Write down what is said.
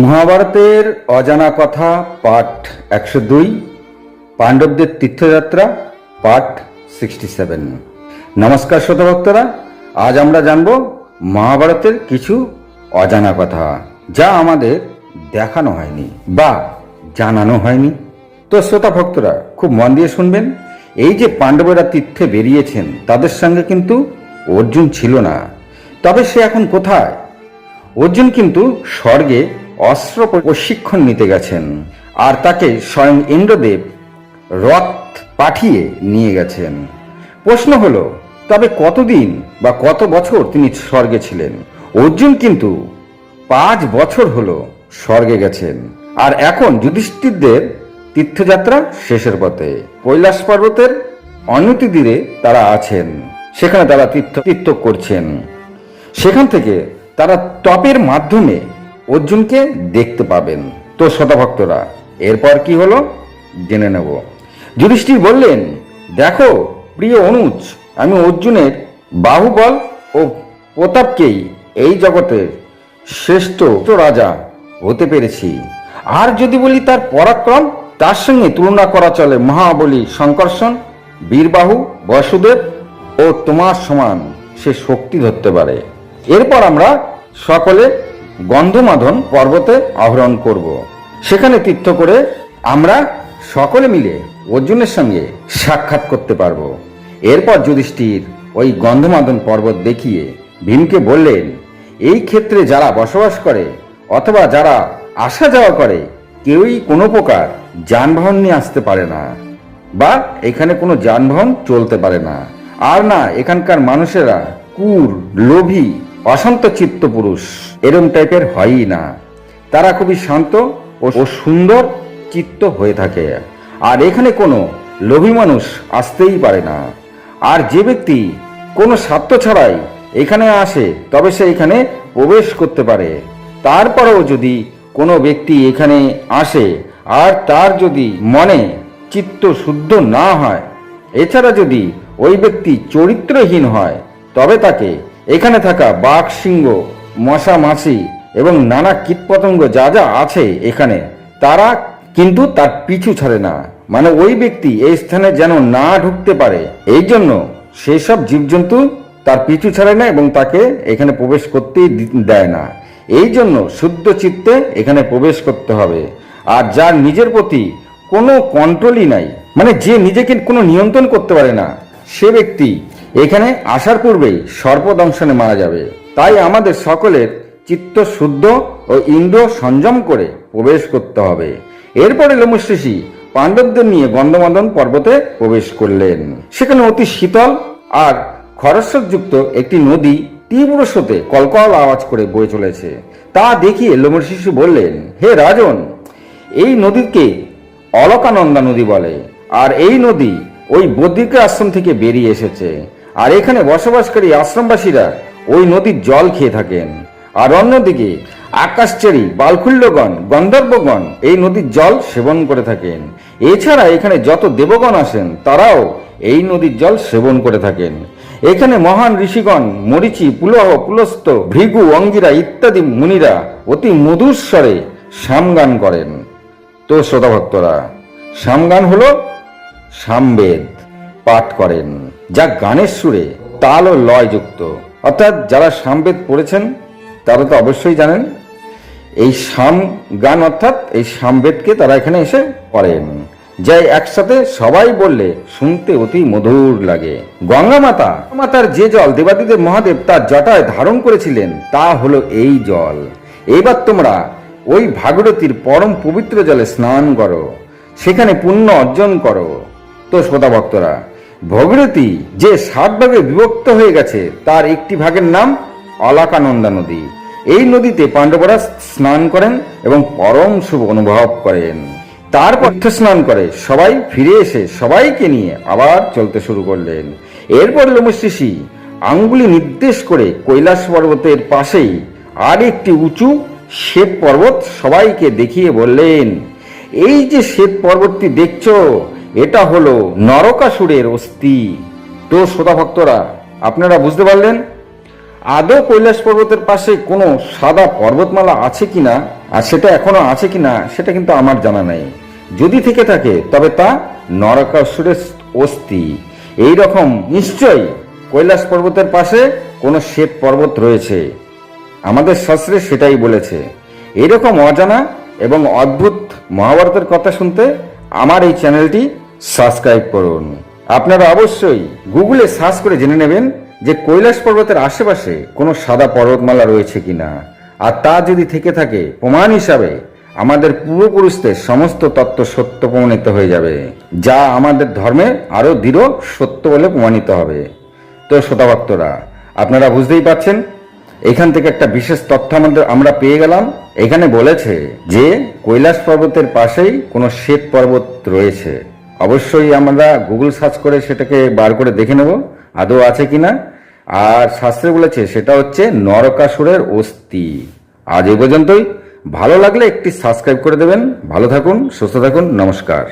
মহাভারতের অজানা কথা পার্ট 102, পাণ্ডবদের তীর্থযাত্রা পার্ট 67। নমস্কার শ্রোতা ভক্তরা, আজ আমরা জানব মহাভারতের কিছু অজানা কথা যা আমাদের দেখানো হয়নি বা জানানো হয়নি। তো শ্রোতা ভক্তরা খুব মন দিয়ে শুনবেন। এই যে পাণ্ডবেরা তীর্থে বেরিয়েছেন, তাদের সঙ্গে কিন্তু অর্জুন ছিল না। তবে সে এখন কোথায়? অর্জুন কিন্তু স্বর্গে অস্ত্র প্রশিক্ষণ নিতে গেছেন, আর তাকে স্বয়ং ইন্দ্রদেব রথ পাঠিয়ে নিয়ে গেছেন। প্রশ্ন হলো, তবে কতদিন বা কত বছর তিনি স্বর্গে ছিলেন? অর্জুন কিন্তু 5 বছর হলো স্বর্গে গেছেন, আর এখন যুধিষ্ঠিরদের তীর্থযাত্রা শেষের পথে কৈলাস পর্বতের অনতি তীরে তারা আছেন। সেখানে তারা তীর্থ করছেন। সেখান থেকে তারা তপের মাধ্যমে অর্জুনকে দেখতে পাবেন। তো শ্রোতা ভক্তরা, এরপর কি হলো জেনে নেব। যুধিষ্ঠির বললেন, দেখো প্রিয় অনুজ, আমি অর্জুনের বাহুবল ও প্রতাপকেই এই জগতের শ্রেষ্ঠ রাজা হতে পেরেছি। আর যদি বলি তার পরাক্রম, তার সঙ্গে তুলনা করা চলে মহাবলী শঙ্কর্ষণ, বীরবাহু, বসুদেব ও তোমার সমান সে শক্তি ধরতে পারে। এরপর আমরা সকলে গন্ধমাদন পর্বতে আরোহণ করব। সেখানে তীর্থ করে আমরা সকলে মিলে অর্জুনের সঙ্গে সাক্ষাৎ করতে পারব। এরপর যুধিষ্ঠির ওই গন্ধমাদন পর্বত দেখিয়ে ভীমকে বললেন, এই ক্ষেত্রে যারা বসবাস করে অথবা যারা আসা যাওয়া করে, কেউই কোনো প্রকার যানবাহন নিয়ে আসতে পারে না, বা এখানে কোনো যানবাহন চলতে পারে না। আর না, এখানকার মানুষেরা ক্রূর, লোভী, অশান্ত চিত্ত পুরুষ এরম টাইপের হয়ই না। তারা খুবই শান্ত ও সুন্দর চিত্ত হয়ে থাকে। আর এখানে কোনো লোভী মানুষ আসতেই পারে না। আর যে ব্যক্তি কোনো স্বার্থ ছাড়াই এখানে আসে, তবে সে এখানে প্রবেশ করতে পারে। তারপরেও যদি কোনো ব্যক্তি এখানে আসে আর তার যদি মনে চিত্ত শুদ্ধ না হয়, এছাড়া যদি ওই ব্যক্তি চরিত্রহীন হয়, তবে তাকে এখানে থাকা বাঘ, সিংহ, মশা, মাছি এবং নানা কীটপতঙ্গ যা যা আছে এখানে, তারা কিন্তু তার পিছু ছাড়ে না। মানে ওই ব্যক্তি এই স্থানে যেন না ঢুকতে পারে, এই জন্য সেই সব জীবজন্তু তার পিছু ছাড়ে না এবং তাকে এখানে প্রবেশ করতেই দেয় না। এই জন্য শুদ্ধ চিত্তে এখানে প্রবেশ করতে হবে। আর যার নিজের প্রতি কোনো কন্ট্রোলই নাই, মানে যে নিজেকে কোনো নিয়ন্ত্রণ করতে পারে না, সে ব্যক্তি এখানে আসার পূর্বেই সর্পদংশনে মারা যাবে। তাই আমাদের সকলের চিত্ত শুদ্ধ ও ইন্দ্র সংযম করে প্রবেশ করতে হবে। এরপরে লোমশ পাণ্ডবদের নিয়ে গন্ধমাদন পর্বতে প্রবেশ করলেন। সেখানে অতি শীতল আর খরস্রোতযুক্ত একটি নদী তীব্র স্রোতে কলকল আওয়াজ করে বয়ে চলেছে। তা দেখিয়ে লোমশ বললেন, হে রাজন, এই নদীকে অলকানন্দা নদী বলে। আর এই নদী ওই বদ্রিক আশ্রম থেকে বেরিয়ে এসেছে। আর এখানে বসবাসকারী আশ্রমবাসীরা ওই নদীর জল খেয়ে থাকেন। আর অন্যদিকে আকাশচারী বালকুল্যগণ, গন্ধর্বগণ এই নদীর জল সেবন করে থাকেন। এছাড়া এখানে যত দেবগণ আসেন, তারাও এই নদীর জল সেবন করে থাকেন। এখানে মহান ঋষিগণ মরীচি, পুলহ, পুলস্ত, ভৃগু, অঙ্গিরা ইত্যাদি মুনিরা অতি মধুর স্বরে সামগান করেন। তো শ্রোতা ভক্তরা, সামগান হলো সামবেদ পাঠ করেন, যা গানের সুরে তাল ও লয় যুক্ত। অর্থাৎ যারা সামবেদ পড়েছেন তারা তো অবশ্যই জানেন এই সাম গান অর্থাৎ এই সামবেদকে তারা এখানে এসে পড়েন, যাই একসাথে সবাই বললে শুনতে অতি মধুর লাগে। গঙ্গা মাতার যে জল দেবাদিদেব মহাদেব তার জটায় ধারণ করেছিলেন, তা হলো এই জল। এইবার তোমরা ওই ভাগীরথীর পরম পবিত্র জলে স্নান করো, সেখানে পুণ্য অর্জন করো। তো শ্রোতা ভক্তরা, ভাগীরথী যে 7 ভাগে বিভক্ত হয়ে গেছে, তার একটি ভাগের নাম অলকানন্দা নদী। এই নদীতে পাণ্ডবরা স্নান করেন এবং পরম শুভ অনুভব করেন। তারপর স্নান করে সবাই ফিরে এসে সবাইকে নিয়ে আবার চলতে শুরু করলেন। এরপর লোমশ আঙ্গুলি নির্দেশ করে কৈলাস পর্বতের পাশেই আর একটি উঁচু শ্বেত পর্বত সবাইকে দেখিয়ে বললেন, এই যে শ্বেত পর্বতটি দেখছো, এটা হলো নরকাসুরের অস্থি। তো শ্রোতা ভক্তরা, আপনারা বুঝতে পারলেন আদৌ কৈলাস পর্বতের পাশে কোনো সাদা পর্বতমালা আছে কিনা আর সেটা এখনো আছে কিনা সেটা কিন্তু আমার জানা নেই। যদি থেকে থাকে তবে তা নরকাসুরের অস্থি। এই রকম নিশ্চয়ই কৈলাস পর্বতের পাশে কোনো শ্বেত পর্বত রয়েছে। আমাদের শাস্ত্রে সেটাই বলেছে। এরকম অজানা এবং অদ্ভুত মহাভারতের কথা শুনতে আমার এই চ্যানেলটি সাবস্ক্রাইব করুন। আপনারা অবশ্যই গুগলে সার্চ করে জেনে নেবেন যে কৈলাস পর্বতের আশেপাশে কোনো সাদা পর্বতমালা রয়েছে কিনা। আর তা যদি থেকে থাকে প্রমাণ হিসাবে আমাদের পূর্বপুরুষদের সমস্ত তত্ত্ব সত্য প্রমাণিত হয়ে যাবে, যা আমাদের ধর্মে আরো দৃঢ় সত্য বলে প্রমাণিত হবে। তো শ্রোতা ভক্তরা, আপনারা বুঝতেই পারছেন এখান থেকে একটা বিশেষ তথ্য আমরা পেয়ে গেলাম। এখানে বলেছে যে কৈলাস পর্বতের পাশেই কোনো শ্বেত পর্বত রয়েছে। অবশ্যই আমরা গুগল সার্চ করে সেটাকে বার করে দেখে নেব আদৌ আছে কিনা। আর শাস্ত্রে বলেছে সেটা হচ্ছে নরকাসুরের অস্থি। আজ এই পর্যন্তই। ভালো লাগলে একটি সাবস্ক্রাইব করে দেবেন। ভালো থাকুন, সুস্থ থাকুন, নমস্কার।